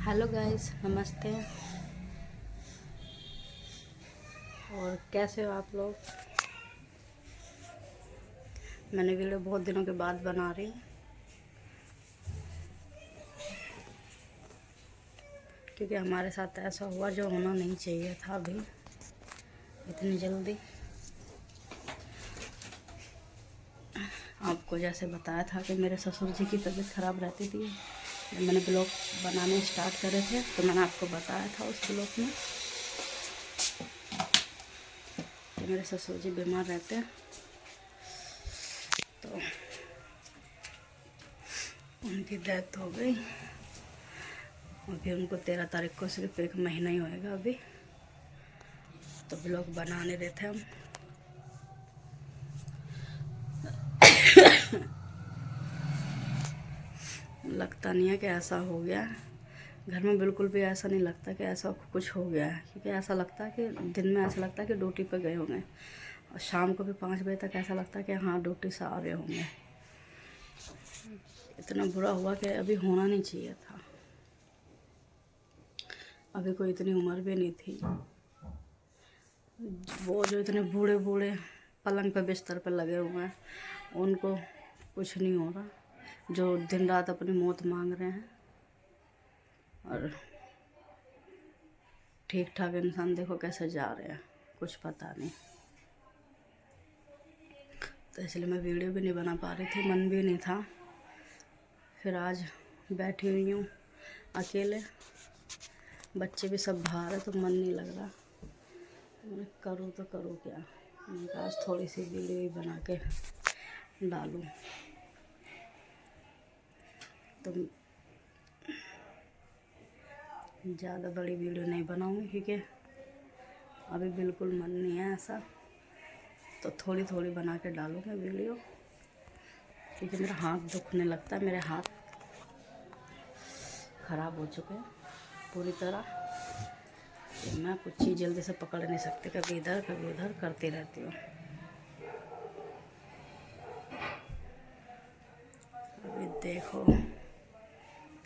Hello guys, नमस्ते। और कैसे हो आप लोग? मैंने वीडियो बहुत दिनों के बाद बना रही हूँ क्योंकि हमारे साथ ऐसा हुआ जो होना नहीं चाहिए था अभी इतनी जल्दी। आपको जैसे बताया था कि मेरे ससुर जी की तबीयत ख़राब रहती थी, जब मैंने ब्लॉग बनाने स्टार्ट करे थे तो मैंने आपको बताया था उस ब्लॉग में कि मेरे ससुर जी बीमार रहते हैं। तो उनकी डेथ हो गई। अभी उनको 13 तारीख को सिर्फ 1 महीना ही होएगा अभी, तो ब्लॉग बना नहीं रहे थे हम। लगता नहीं है कि ऐसा हो गया। घर में बिल्कुल भी ऐसा नहीं लगता कि ऐसा कुछ हो गया है, क्योंकि ऐसा लगता है कि दिन में ऐसा लगता है कि ड्यूटी पे गए होंगे, और शाम को भी 5 बजे तक ऐसा लगता है कि हाँ ड्यूटी से आ रहे होंगे। इतना बुरा हुआ कि अभी होना नहीं चाहिए था। अभी कोई इतनी उम्र भी नहीं थी। वो जो इतने बूढ़े बूढ़े पलंग पे बिस्तर पे लगे हुए हैं, उनको कुछ नहीं हो रहा, जो दिन रात अपनी मौत मांग रहे हैं। और ठीक ठाक इंसान देखो कैसे जा रहे हैं, कुछ पता नहीं। तो इसलिए मैं वीडियो भी नहीं बना पा रही थी, मन भी नहीं था। फिर आज बैठी हुई हूँ अकेले, बच्चे भी सब बाहर है तो मन नहीं लग रहा। मैं करूँ तो करूँ क्या। मैंने कहा आज थोड़ी सी वीडियो ही बना के डालूँ। तो ज़्यादा बड़ी वीडियो नहीं बनाऊँगी क्योंकि अभी बिल्कुल मन नहीं है ऐसा, तो थोड़ी थोड़ी बना के डालूँगी वीडियो, क्योंकि मेरा हाथ दुखने लगता है। मेरे हाथ ख़राब हो चुके हैं पूरी तरह, तो मैं कुछ चीज़ जल्दी से पकड़ नहीं सकती, कभी इधर कभी उधर करती रहती हूँ। अभी देखो,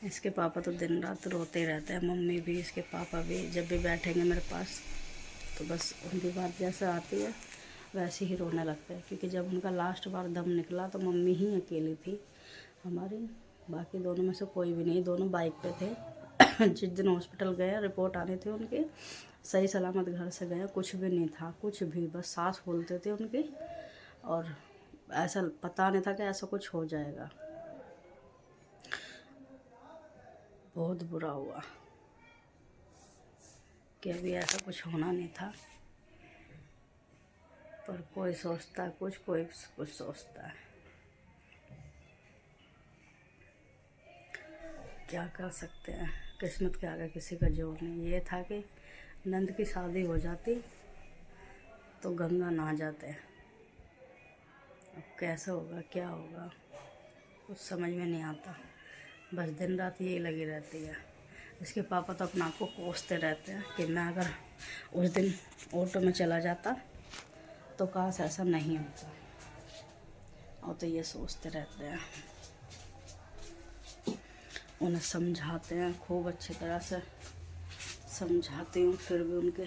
इसके पापा तो दिन रात रोते रहते हैं, मम्मी भी इसके पापा भी। जब भी बैठेंगे मेरे पास तो बस उनकी बात जैसे आती है वैसे ही रोने लगते हैं, क्योंकि जब उनका लास्ट बार दम निकला तो मम्मी ही अकेली थी हमारी, बाकी दोनों में से कोई भी नहीं। दोनों बाइक पे थे। जिस दिन हॉस्पिटल गए, रिपोर्ट आनी थी उनकी, सही सलामत घर से गए, कुछ भी नहीं था, कुछ भी, बस सांस फूलते थे उनकी, और ऐसा पता नहीं था कि ऐसा कुछ हो जाएगा। बहुत बुरा हुआ कि अभी ऐसा कुछ होना नहीं था, पर कोई सोचता है कुछ, कोई कुछ सोचता है। क्या कर सकते हैं, किस्मत के आगे किसी का जोर नहीं। ये था कि नंद की शादी हो जाती तो गंगा नहा जाते। अब कैसा होगा क्या होगा कुछ समझ में नहीं आता, बस दिन रात यही लगी रहती है। इसके पापा तो अपना आप को कोसते रहते हैं कि मैं अगर उस दिन ऑटो में चला जाता तो काश ऐसा नहीं होता, और तो ये सोचते रहते हैं। उन्हें समझाते हैं, खूब अच्छी तरह से समझाती हूँ, फिर भी उनके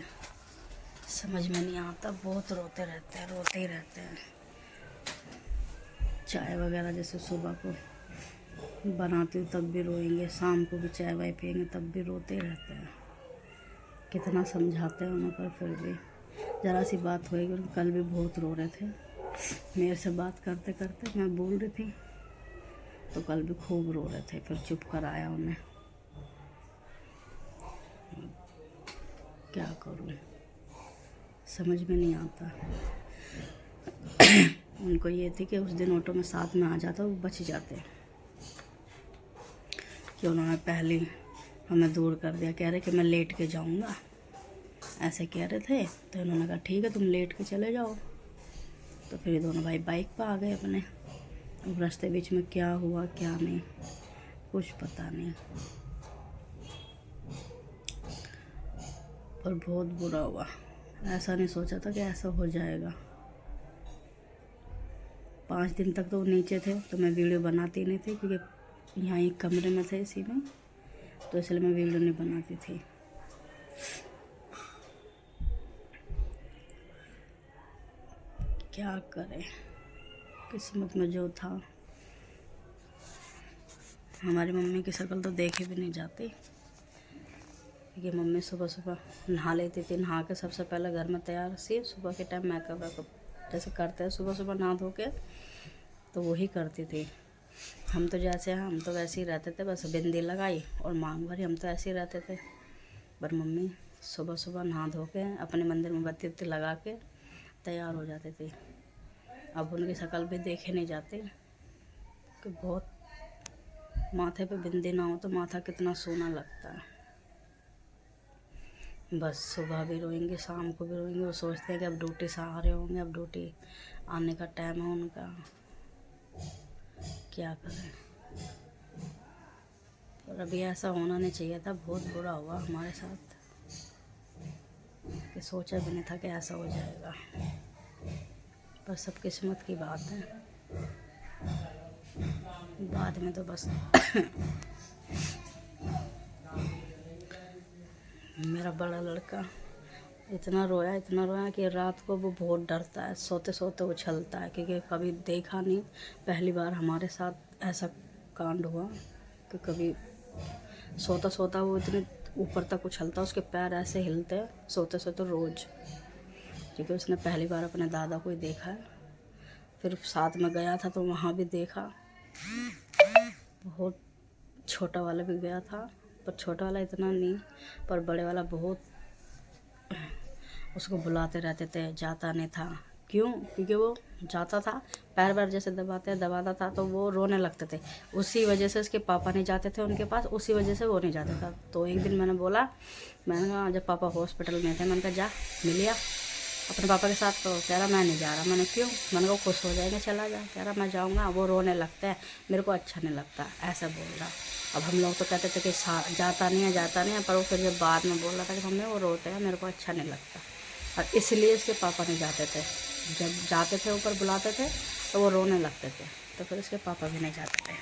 समझ में नहीं आता। बहुत रोते रहते हैं, रोते ही रहते हैं। चाय वगैरह जैसे सुबह को बनाती हूँ तब भी रोएंगे, शाम को भी चाय वाय पियेंगे तब भी रोते रहते हैं। कितना समझाते हैं उन्हें, पर फिर भी ज़रा सी बात होएगी। कल भी बहुत रो रहे थे मेरे से बात करते करते, मैं बोल रही थी तो कल भी खूब रो रहे थे, फिर चुप कर आया उन्हें। क्या करूँ, समझ में नहीं आता। उनको ये थी कि उस दिन ऑटो में साथ में आ जाता वो बच जाते, कि उन्होंने पहले हमें दूर कर दिया। कह रहे कि मैं लेट के जाऊंगा, ऐसे कह रहे थे। तो उन्होंने कहा ठीक है तुम लेट के चले जाओ। तो फिर दोनों भाई बाइक पर आ गए अपने। अब रास्ते बीच में क्या हुआ क्या नहीं कुछ पता नहीं, पर बहुत बुरा हुआ। ऐसा नहीं सोचा था कि ऐसा हो जाएगा। 5 दिन तक तो वो नीचे थे तो मैं वीडियो बनाती नहीं थी, क्योंकि यहाँ एक कमरे में थे इसी में, तो इसलिए मैं वीडियो नहीं बनाती थी। क्या करें, किस्मत में जो था। हमारी मम्मी की शक्ल तो देखी भी नहीं जाती, क्योंकि मम्मी सुबह सुबह नहा लेती थी। नहा के सबसे पहले घर में तैयार सी सुबह के टाइम मेकअप वेकअप जैसे करते हैं सुबह सुबह नहा धो के, तो वही करती थी। हम तो जैसे हम तो वैसे ही रहते थे, बस बिंदी लगाई और मांग भरी, हम तो ऐसे ही रहते थे। पर मम्मी सुबह सुबह नहा धो के अपने मंदिर में बत्ती उत्ती लगा के तैयार हो जाती थी। अब उनकी शक्ल भी देखे नहीं जाती कि बहुत माथे पे बिंदी ना हो तो माथा कितना सोना लगता है। बस सुबह भी रोएंगे, शाम को भी रोएंगे। वो सोचते हैं कि अब ड्यूटी से आ रहे होंगे, अब ड्यूटी आने का टाइम है उनका। क्या करें, पर अभी ऐसा होना नहीं चाहिए था। बहुत बुरा हुआ हमारे साथ कि सोचा भी नहीं था कि ऐसा हो जाएगा। पर सब किस्मत की बात है। बाद में तो बस मेरा बड़ा लड़का इतना रोया कि रात को वो बहुत डरता है, सोते सोते उछलता है, क्योंकि कभी देखा नहीं। पहली बार हमारे साथ ऐसा कांड हुआ कि कभी सोता सोता वो इतने ऊपर तक उछलता, उसके पैर ऐसे हिलते सोते सोते रोज़, क्योंकि उसने पहली बार अपने दादा को ही देखा है। फिर साथ में गया था तो वहाँ भी देखा। बहुत छोटा वाला भी गया था, पर छोटा वाला इतना नहीं, पर बड़े वाला बहुत उसको बुलाते रहते थे, जाता नहीं था। क्यों? क्योंकि वो जाता था, पैर वैर जैसे दबाता था तो वो रोने लगते थे। उसी वजह से उसके पापा नहीं जाते थे उनके पास, उसी वजह से वो नहीं जाता था। तो एक दिन मैंने कहा जब पापा हॉस्पिटल में थे, मैंने कहा जा मिलिया अपने पापा के साथ। तो कह रहा मैं नहीं जा रहा। मैंने क्यों? मैंने कहा खुश हो जाएंगे, चला जा। कह रहा मैं जाऊँगा, वो रोने लगता है, मेरे को अच्छा नहीं लगता, ऐसा बोल रहा। अब हम लोग तो कहते थे कि जाता नहीं है, पर वो फिर जब बाद में बोल रहा था कि मम्मी वो रोते हैं, मेरे को अच्छा नहीं लगता। और इसलिए इसके पापा नहीं जाते थे। जब जाते थे ऊपर बुलाते थे तो वो रोने लगते थे, तो फिर इसके पापा भी नहीं जाते थे।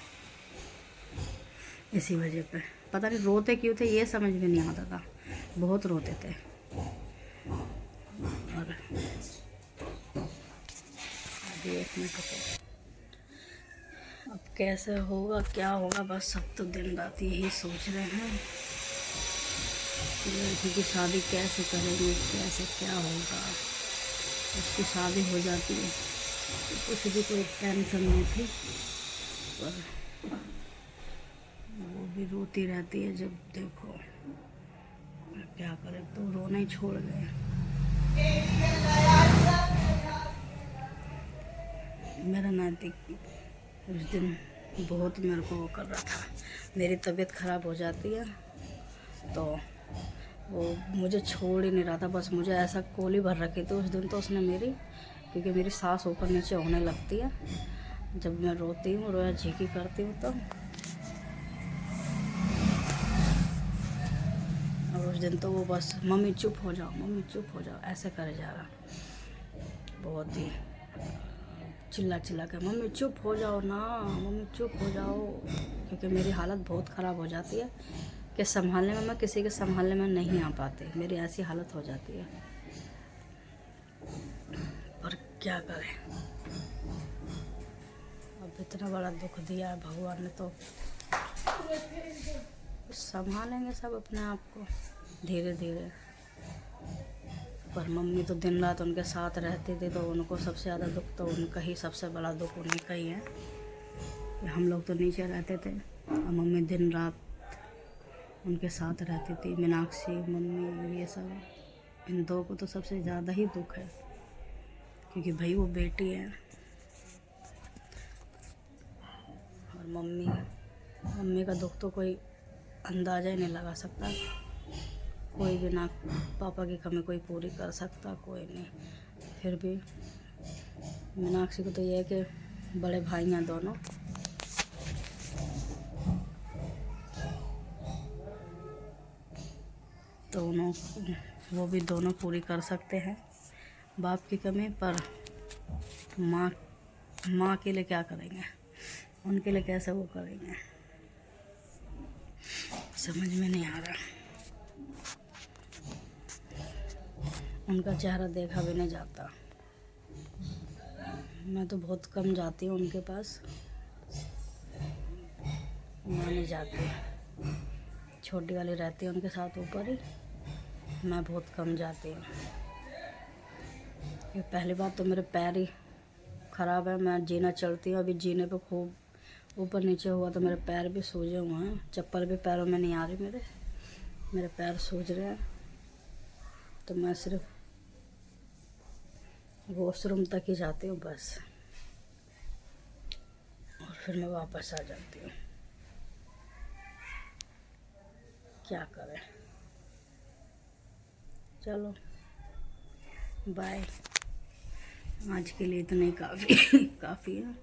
इसी वजह पे पता नहीं रोते क्यों थे, ये समझ में नहीं आता था। बहुत रोते थे। और अभी 1 मिनट रुको, अब कैसे होगा क्या होगा, बस सब तो दिन रात यही सोच रहे हैं लड़की की शादी कैसे करेंगे, कैसे क्या होगा। उसकी शादी हो जाती है तो कुछ भी कोई टेंशन नहीं थी, पर वो भी रोती रहती है जब देखो। क्या करें, तो रोना ही छोड़ गए। मेरा नाती उस दिन बहुत मेरे को वो कर रहा था। मेरी तबीयत ख़राब हो जाती है तो वो मुझे छोड़ ही नहीं रहा था, बस मुझे ऐसा कोली भर रखी थी उस दिन तो उसने मेरी, क्योंकि मेरी सांस ऊपर नीचे होने लगती है जब मैं रोती हूँ, रोया झीकी करती हूँ तो। और उस दिन तो वो बस मम्मी चुप हो जाओ ऐसे करे जा रहा। बहुत ही चिल्ला के मम्मी चुप हो जाओ ना, मम्मी चुप हो जाओ, क्योंकि मेरी हालत बहुत ख़राब हो जाती है कि संभालने में मैं किसी के संभालने में नहीं आ पाती, मेरी ऐसी हालत हो जाती है। पर क्या करें, अब इतना बड़ा दुख दिया है भगवान ने, तो संभालेंगे सब अपने आप को धीरे धीरे। पर मम्मी तो दिन रात उनके साथ रहती थी, तो उनको सबसे ज़्यादा दुख तो उनका ही, सबसे बड़ा दुख उन्हीं का ही है। हम लोग तो नीचे रहते थे और मम्मी दिन रात उनके साथ रहती थी। मीनाक्षी, मम्मी, ये सब, इन दो को तो सबसे ज़्यादा ही दुख है, क्योंकि भाई वो बेटी है। और मम्मी का दुख तो कोई अंदाज़ा ही नहीं लगा सकता। कोई भी ना पापा की कमी कोई पूरी कर सकता, कोई नहीं। फिर भी मीनाक्षी को तो ये है कि बड़े भाई हैं दोनों, तो वो भी दोनों पूरी कर सकते हैं बाप की कमी। पर माँ के लिए क्या करेंगे, उनके लिए कैसे वो करेंगे। समझ में नहीं आ रहा, उनका चेहरा देखा भी नहीं जाता। मैं तो बहुत कम जाती हूँ उनके पास, मैं नहीं जाती। छोटी वाली रहती है उनके साथ ऊपर ही, मैं बहुत कम जाती हूँ। ये पहली बात तो मेरे पैर ही ख़राब है, मैं जीना चलती हूँ, अभी जीने पे खूब ऊपर नीचे हुआ तो मेरे पैर भी सूजे हुए हैं, चप्पल भी पैरों में नहीं आ रही, मेरे पैर सूज रहे हैं। तो मैं सिर्फ वॉशरूम तक ही जाती हूँ बस, और फिर मैं वापस आ जाती हूँ। क्या करें, चलो बाय, आज के लिए इतना ही काफ़ी है।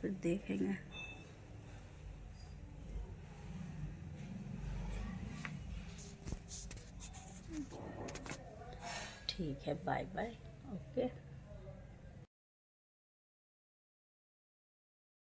फिर देखेंगे। ठीक है, बाय बाय, ओके।